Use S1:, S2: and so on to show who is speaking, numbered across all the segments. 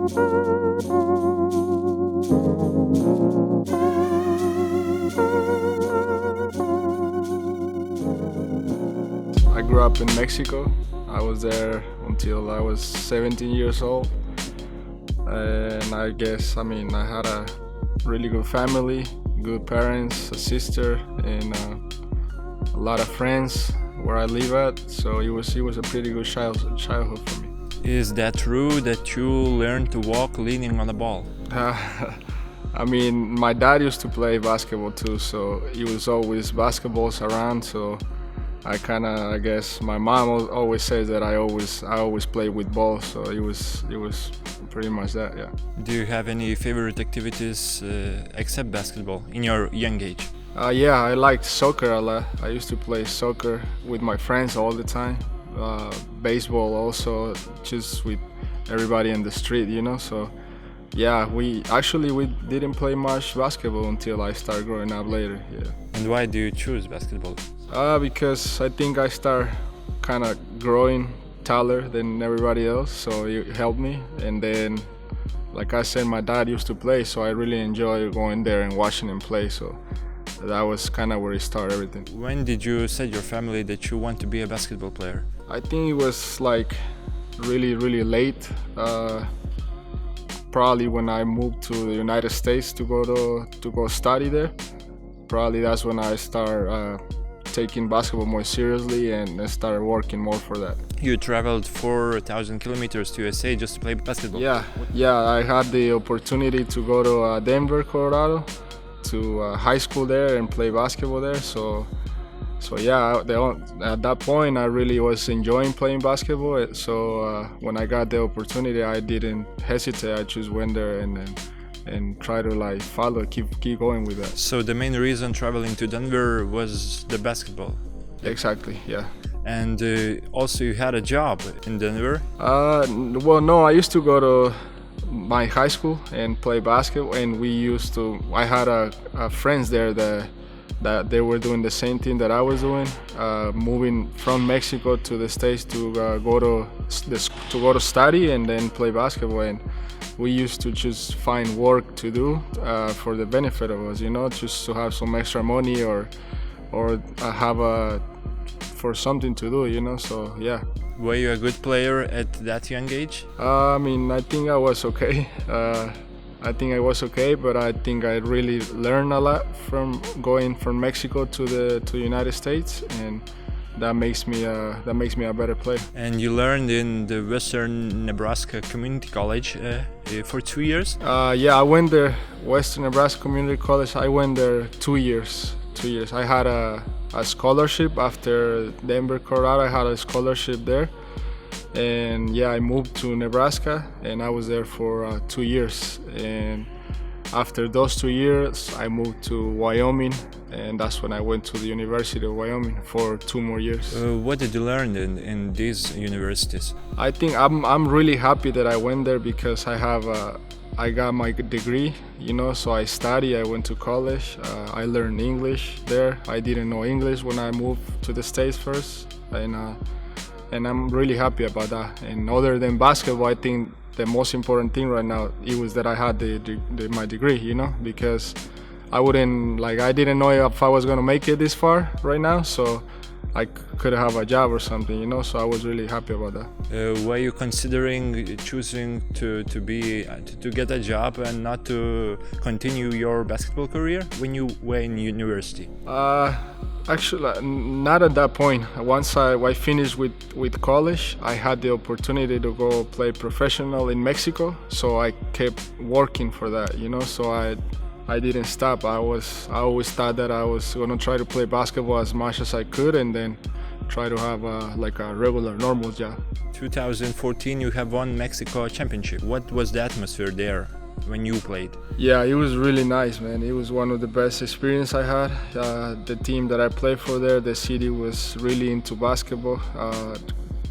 S1: I grew up in Mexico. I was there until I was 17 years old. And I guess, I had a really good family, good parents, a sister, and a lot of friends where I live at. So it was a pretty good childhood for me.
S2: Is that true that you learned to walk leaning on the ball?
S1: My dad used to play basketball too, so it was always basketballs around. So I guess my mom always says that I always play with balls. So it was pretty much that, yeah.
S2: Do you have any favorite activities except basketball in your young age?
S1: Yeah, I liked soccer a lot. I used to play soccer with my friends all the time. Baseball also, just with everybody in the street, So yeah, we didn't play much basketball until I started growing up later. Yeah.
S2: And why do you choose basketball?
S1: Because I think I start kind of growing taller than everybody else, so it helped me. And then, like I said, my dad used to play, so I really enjoy going there and watching him play. So that was kind of where it started everything.
S2: When did you tell your family that you want to be a basketball player?
S1: I think it was like really, really late. Probably when I moved to the United States to go study there. Probably that's when I started taking basketball more seriously and started working more for that.
S2: You traveled 4,000 kilometers to USA just to play basketball?
S1: Yeah, I had the opportunity to go to Denver, Colorado, to high school there and play basketball there. So yeah, at that point I really was enjoying playing basketball. So when I got the opportunity, I didn't hesitate. I just went there and try to keep going with that.
S2: So the main reason traveling to Denver was the basketball?
S1: Exactly, yeah.
S2: And also you had a job in Denver?
S1: Well, no, I used to go to my high school and play basketball, and I had a friends there that they were doing the same thing that I was doing, moving from Mexico to the States to go to study and then play basketball. And we used to just find work to do for the benefit of us, just to have some extra money or have for something to do, So yeah.
S2: Were you a good player at that young age?
S1: I think I was okay. But I think I really learned a lot from going from Mexico to the United States, and that makes me a better player.
S2: And you learned in the Western Nebraska Community College for 2 years?
S1: Yeah, I went there, Western Nebraska Community College. I went there 2 years. I had a scholarship after Denver, Colorado. I had a scholarship there. And yeah, I moved to Nebraska and I was there for 2 years. And after those 2 years, I moved to Wyoming, and that's when I went to the University of Wyoming for 2 more years.
S2: What did you learn in these universities?
S1: I think I'm really happy that I went there because I got my degree, so I studied, I went to college, I learned English there. I didn't know English when I moved to the States first, and I'm really happy about that. And other than basketball, I think the most important thing right now, it was that I had my degree, because I didn't know if I was gonna make it this far right now, so I could have a job or something, so I was really happy about that.
S2: Were you considering choosing to get a job and not to continue your basketball career when you were in university?
S1: Actually, not at that point. Once I finished with college, I had the opportunity to go play professional in Mexico, so I kept working for that, so I didn't stop. I always thought that I was gonna try to play basketball as much as I could, and then try to have a regular, normal job.
S2: 2014, you have won Mexico championship. What was the atmosphere there when you played?
S1: Yeah, it was really nice, man. It was one of the best experience I had. The team that I played for there, the city was really into basketball.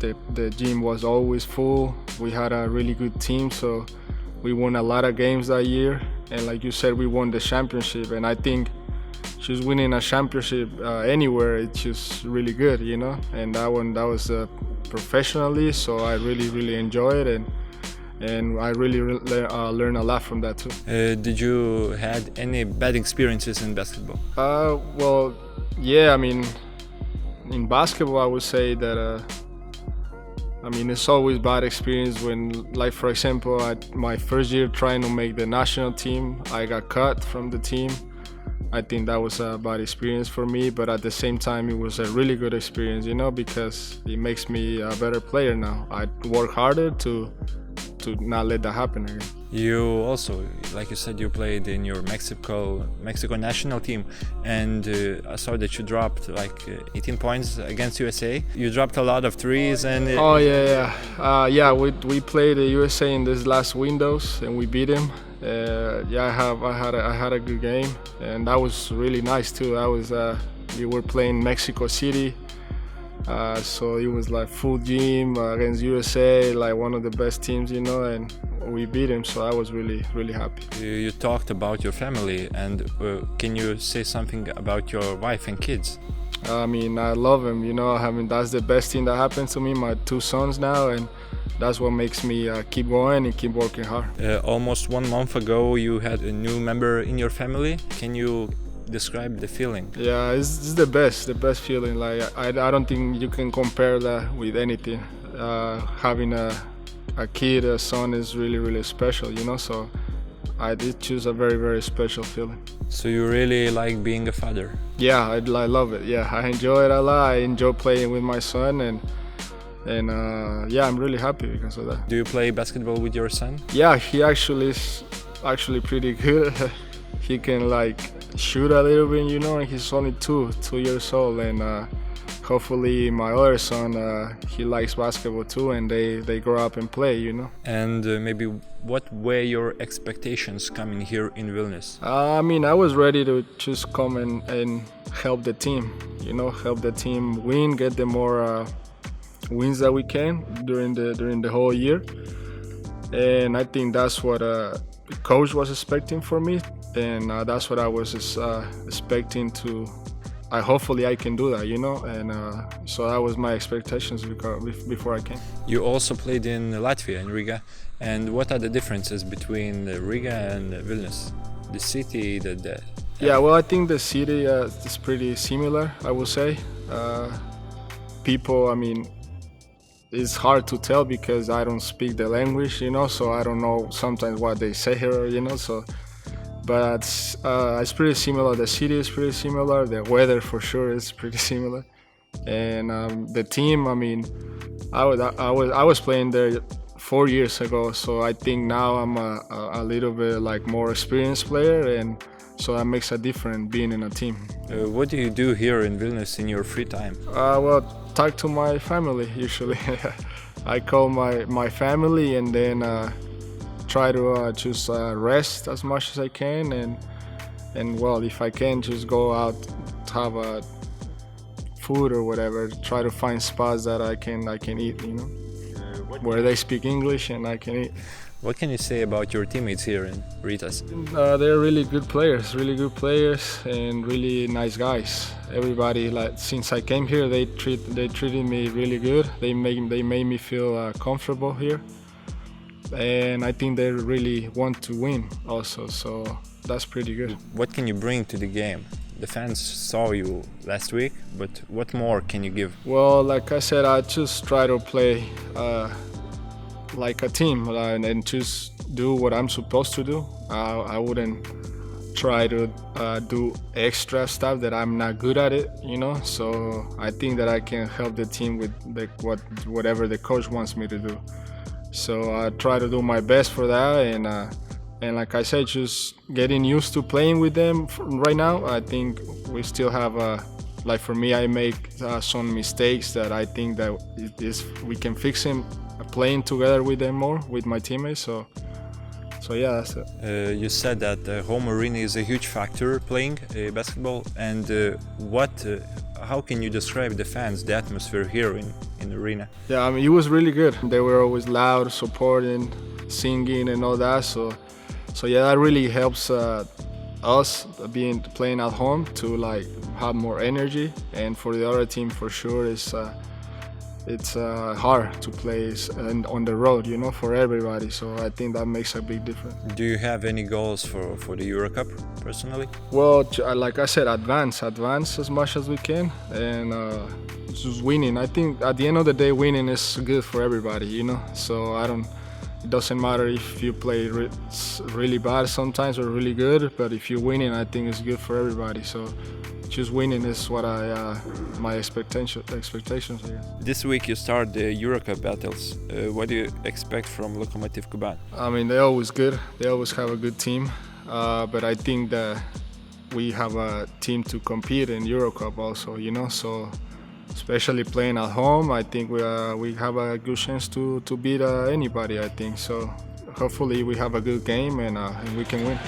S1: The gym was always full. We had a really good team, so we won a lot of games that year. And like you said, we won the championship. And I think just winning a championship anywhere, it's just really good, And that was professionally, so I really, really enjoyed it. and I really learned a lot from that too.
S2: Did you had any bad experiences in basketball?
S1: Well, yeah, I mean, in basketball, I would say that, I mean, it's always bad experience when, like, for example, at my first year trying to make the national team, I got cut from the team. I think that was a bad experience for me, but at the same time, it was a really good experience, you know, because it makes me a better player now. I work harder to not let that happen again.
S2: You also, like you said, you played in your Mexico national team, and I saw that you dropped like 18 points against USA. You dropped a lot of threes, and
S1: we played the USA in this last windows, and we beat them. I had a good game, and that was really nice too. We were playing Mexico City. So it was like full gym against USA, like one of the best teams, you know, and we beat him. So I was really, really happy.
S2: You talked about your family, and can you say something about your wife and kids?
S1: I mean, I love them, you know. I mean, that's the best thing that happened to me. My 2 sons now, and that's what makes me keep going and keep working hard.
S2: Almost 1 month ago, you had a new member in your family. Can you describe the feeling?
S1: Yeah, it's the best feeling. Like I don't think you can compare that with anything. Having a kid, a son, is really, really special, you know. So I did choose a very, very special feeling.
S2: So you really like being a father?
S1: Yeah, I love it. Yeah, I enjoy it a lot. I enjoy playing with my son, and yeah, I'm really happy because of that.
S2: Do you play basketball with your son?
S1: Yeah, he actually is pretty good. He can like shoot a little bit, you know, and he's only 2 years old, and hopefully my other son, he likes basketball too, and they grow up and play, you know.
S2: And maybe what were your expectations coming here in Vilnius?
S1: I mean, I was ready to just come and help the team, you know, help the team win, get the more wins that we can during the whole year, and I think that's what the coach was expecting for me. And that's what I was expecting to. Hopefully I can do that, you know. And so that was my expectations before I came.
S2: You also played in Latvia, in Riga. And what are the differences between Riga and Vilnius? The city,
S1: Yeah, well, I think the city is pretty similar, I would say. People, I mean, it's hard to tell because I don't speak the language, you know, so I don't know sometimes what they say here, you know, so. But it's pretty similar. The city is pretty similar. The weather for sure is pretty similar, and the team. I mean, I was playing there 4 years ago, so I think now I'm a little bit like more experienced player, and so that makes a difference being in a team.
S2: What do you do here in Vilnius in your free time?
S1: Well, talk to my family usually. I call my family, and then try to just rest as much as I can, and well, if I can, just go out to have a food or whatever. Try to find spots that I can eat, you know, where they speak English and I can eat.
S2: What can you say about your teammates here in Rytas?
S1: They're really good players, and really nice guys. Everybody, like, since I came here, they treated me really good. They made me feel comfortable here. And I think they really want to win also, so that's pretty good.
S2: What can you bring to the game? The fans saw you last week, but what more can you give?
S1: Well, like I said, I just try to play like a team and just do what I'm supposed to do. I wouldn't try to do extra stuff that I'm not good at it, you know. So I think that I can help the team with whatever the coach wants me to do. So I try to do my best for that, and like I said, just getting used to playing with them right now. I think we still have like for me, I make some mistakes that I think that we can fix them playing together with them more with my teammates. So yeah, that's it.
S2: You said that the home arena is a huge factor playing basketball, and how can you describe the fans, the atmosphere here in the arena? Yeah,
S1: I mean, it was really good. They were always loud, supporting, singing, and all that. So yeah, that really helps us playing at home to like have more energy. And for the other team, for sure, it's hard to play on the road, you know, for everybody. So I think that makes a big difference.
S2: Do you have any goals for the Euro Cup personally?
S1: Well, like I said, advance as much as we can, and just winning. I think at the end of the day, winning is good for everybody, you know. So it doesn't matter if you play really bad sometimes or really good, but if you're winning, I think it's good for everybody. So just winning is what my expectations, I guess.
S2: This week you start the Euro Cup battles. What do you expect from Lokomotiv Kuban?
S1: I mean, they're always good. They always have a good team, but I think that we have a team to compete in Euro Cup also, you know. So especially playing at home, I think we have a good chance to beat anybody, I think. So hopefully we have a good game and we can win.